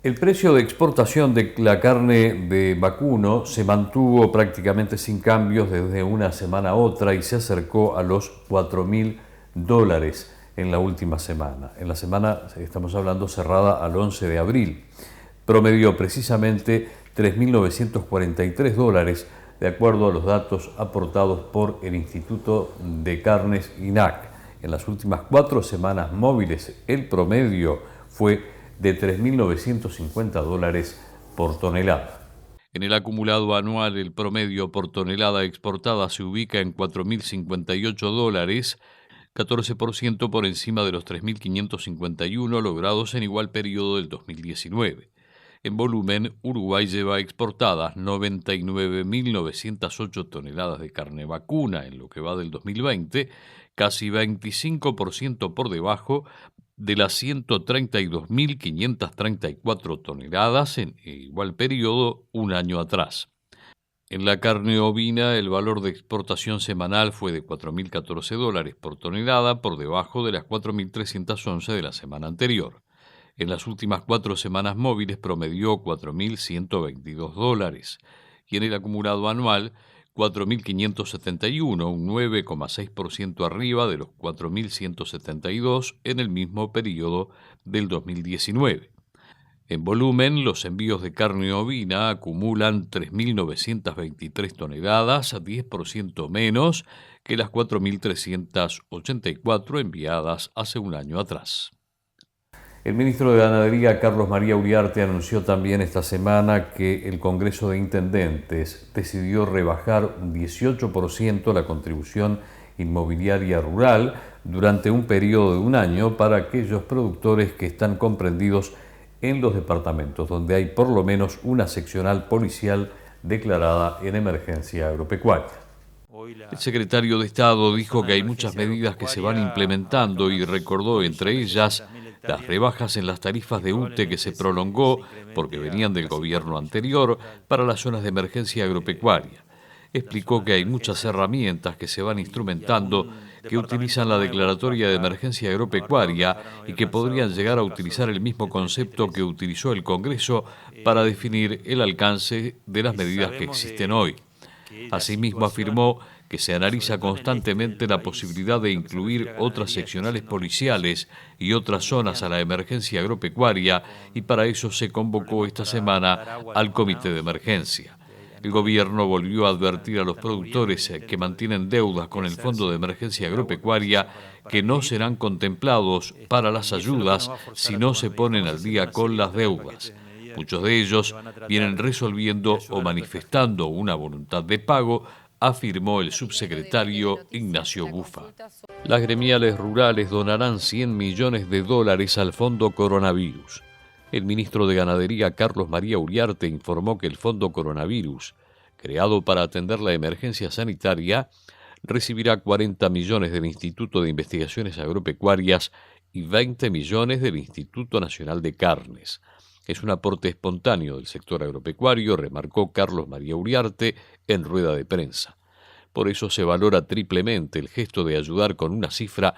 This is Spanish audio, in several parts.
El precio de exportación de la carne de vacuno se mantuvo prácticamente sin cambios desde una semana a otra y se acercó a los $4.000 en la última semana. En la semana, estamos hablando, cerrada al 11 de abril. Promedió precisamente $3.943, de acuerdo a los datos aportados por el Instituto de Carnes INAC. En las últimas 4 semanas móviles, el promedio fue de $3.950 por tonelada. En el acumulado anual, el promedio por tonelada exportada se ubica en $4.058, 14% por encima de los 3.551 logrados en igual periodo del 2019. En volumen, Uruguay lleva exportadas 99.908 toneladas de carne vacuna en lo que va del 2020, casi 25% por debajo de las 132.534 toneladas en igual periodo un año atrás. En la carne ovina, el valor de exportación semanal fue de $4.014 por tonelada, por debajo de las 4.311 de la semana anterior. En las últimas 4 semanas móviles promedió $4.122 y en el acumulado anual 4.571, un 9,6% arriba de los 4.172 en el mismo periodo del 2019. En volumen, los envíos de carne ovina acumulan 3.923 toneladas, 10% menos que las 4.384 enviadas hace un año atrás. El ministro de Ganadería, Carlos María Uriarte, anunció también esta semana que el Congreso de Intendentes decidió rebajar un 18% la contribución inmobiliaria rural durante un periodo de un año para aquellos productores que están comprendidos en los departamentos donde hay por lo menos una seccional policial declarada en emergencia agropecuaria. El secretario de Estado dijo que hay muchas medidas que se van implementando y recordó entre ellas las rebajas en las tarifas de UTE que se prolongó porque venían del gobierno anterior para las zonas de emergencia agropecuaria. Explicó que hay muchas herramientas que se van instrumentando que utilizan la declaratoria de emergencia agropecuaria y que podrían llegar a utilizar el mismo concepto que utilizó el Congreso para definir el alcance de las medidas que existen hoy. Asimismo, afirmó que se analiza constantemente la posibilidad de incluir otras seccionales policiales y otras zonas a la emergencia agropecuaria y para eso se convocó esta semana al comité de emergencia. El gobierno volvió a advertir a los productores que mantienen deudas con el Fondo de Emergencia Agropecuaria que no serán contemplados para las ayudas si no se ponen al día con las deudas. Muchos de ellos vienen resolviendo o manifestando una voluntad de pago, afirmó el subsecretario Ignacio Bufa. Las gremiales rurales donarán $100 millones al Fondo Coronavirus. El ministro de Ganadería, Carlos María Uriarte, informó que el Fondo Coronavirus, creado para atender la emergencia sanitaria, recibirá 40 millones del Instituto de Investigaciones Agropecuarias y 20 millones del Instituto Nacional de Carnes. Es un aporte espontáneo del sector agropecuario, remarcó Carlos María Uriarte en rueda de prensa. Por eso se valora triplemente el gesto de ayudar con una cifra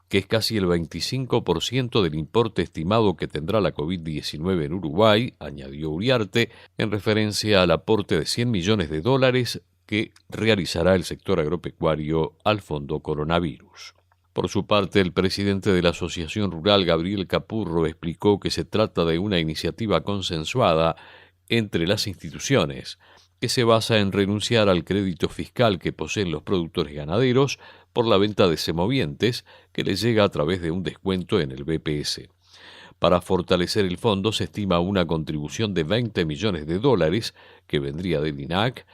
que es casi el 25% del importe estimado que tendrá la COVID-19 en Uruguay, añadió Uriarte, en referencia al aporte de $100 millones que realizará el sector agropecuario al Fondo Coronavirus. Por su parte, el presidente de la Asociación Rural, Gabriel Capurro, explicó que se trata de una iniciativa consensuada entre las instituciones, que se basa en renunciar al crédito fiscal que poseen los productores ganaderos por la venta de semovientes, que les llega a través de un descuento en el BPS. Para fortalecer el fondo se estima una contribución de $20 millones que vendría del INAC,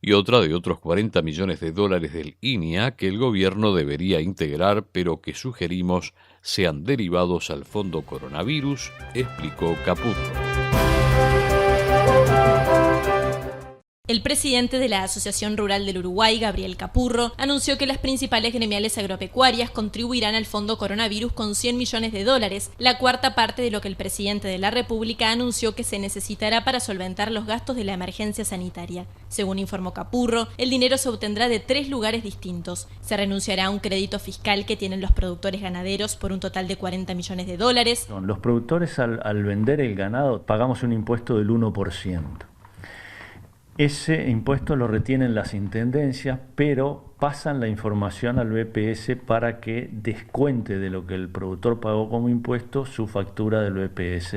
y otra de otros $40 millones del INIA que el gobierno debería integrar, pero que sugerimos sean derivados al Fondo Coronavirus, explicó Capurro. El presidente de la Asociación Rural del Uruguay, Gabriel Capurro, anunció que las principales gremiales agropecuarias contribuirán al Fondo Coronavirus con $100 millones, la cuarta parte de lo que el presidente de la República anunció que se necesitará para solventar los gastos de la emergencia sanitaria. Según informó Capurro, el dinero se obtendrá de 3 lugares distintos. Se renunciará a un crédito fiscal que tienen los productores ganaderos por un total de $40 millones. Los productores al vender el ganado pagamos un impuesto del 1%. Ese impuesto lo retienen las intendencias, pero pasan la información al BPS para que descuente de lo que el productor pagó como impuesto su factura del BPS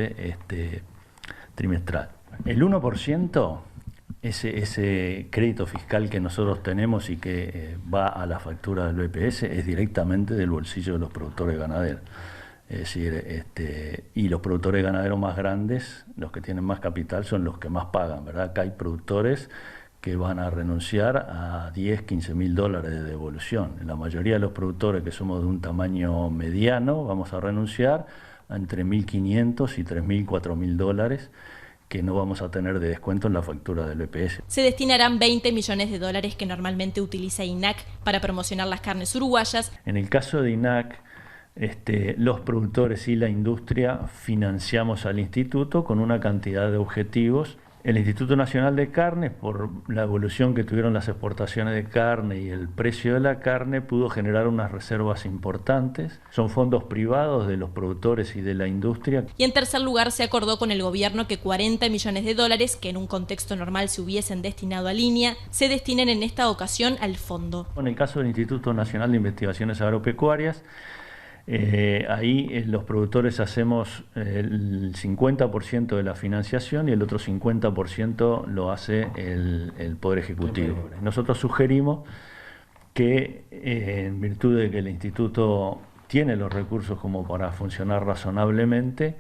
trimestral. El 1%, ese crédito fiscal que nosotros tenemos y que va a la factura del BPS, es directamente del bolsillo de los productores ganaderos. Es decir, y los productores ganaderos más grandes, los que tienen más capital, son los que más pagan, ¿verdad? Acá hay productores que van a renunciar a 10, 15 mil dólares de devolución. La mayoría de los productores que somos de un tamaño mediano vamos a renunciar a entre 1.500 y 3.000, 4.000 dólares que no vamos a tener de descuento en la factura del BPS. Se destinarán $20 millones que normalmente utiliza INAC para promocionar las carnes uruguayas. En el caso de INAC, los productores y la industria financiamos al instituto con una cantidad de objetivos. El Instituto Nacional de Carnes, por la evolución que tuvieron las exportaciones de carne y el precio de la carne, pudo generar unas reservas importantes. Son fondos privados de los productores y de la industria. Y en tercer lugar, se acordó con el gobierno que $40 millones, que en un contexto normal se hubiesen destinado a línea, se destinen en esta ocasión al fondo. En el caso del Instituto Nacional de Investigaciones Agropecuarias, ahí los productores hacemos el 50% de la financiación y el otro 50% lo hace el Poder Ejecutivo. Nosotros sugerimos que en virtud de que el instituto tiene los recursos como para funcionar razonablemente,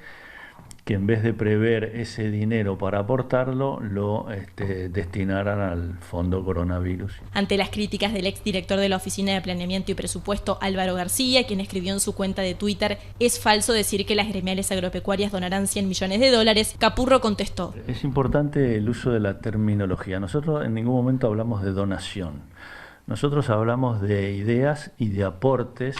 que en vez de prever ese dinero para aportarlo, lo destinaran al Fondo Coronavirus. Ante las críticas del exdirector de la Oficina de Planeamiento y Presupuesto, Álvaro García, quien escribió en su cuenta de Twitter: "Es falso decir que las gremiales agropecuarias donarán $100 millones", Capurro contestó: "Es importante el uso de la terminología. Nosotros en ningún momento hablamos de donación. Nosotros hablamos de ideas y de aportes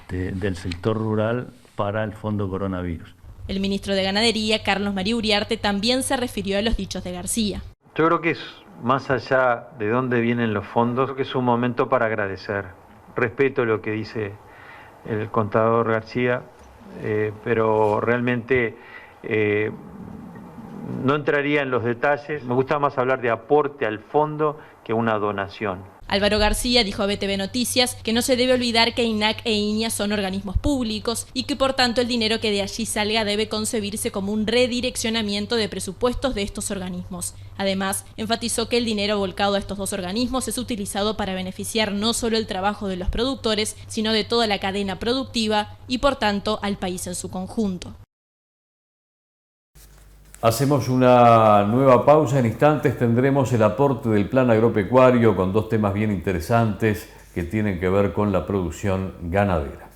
del sector rural para el Fondo Coronavirus". El ministro de Ganadería, Carlos María Uriarte, también se refirió a los dichos de García. Yo creo que es más allá de dónde vienen los fondos, creo que es un momento para agradecer. Respeto lo que dice el contador García, pero realmente no entraría en los detalles. Me gusta más hablar de aporte al fondo que una donación. Álvaro García dijo a BTV Noticias que no se debe olvidar que INAC e INIA son organismos públicos y que por tanto el dinero que de allí salga debe concebirse como un redireccionamiento de presupuestos de estos organismos. Además, enfatizó que el dinero volcado a estos dos organismos es utilizado para beneficiar no solo el trabajo de los productores, sino de toda la cadena productiva y por tanto al país en su conjunto. Hacemos una nueva pausa. En instantes tendremos el aporte del plan agropecuario con dos temas bien interesantes que tienen que ver con la producción ganadera.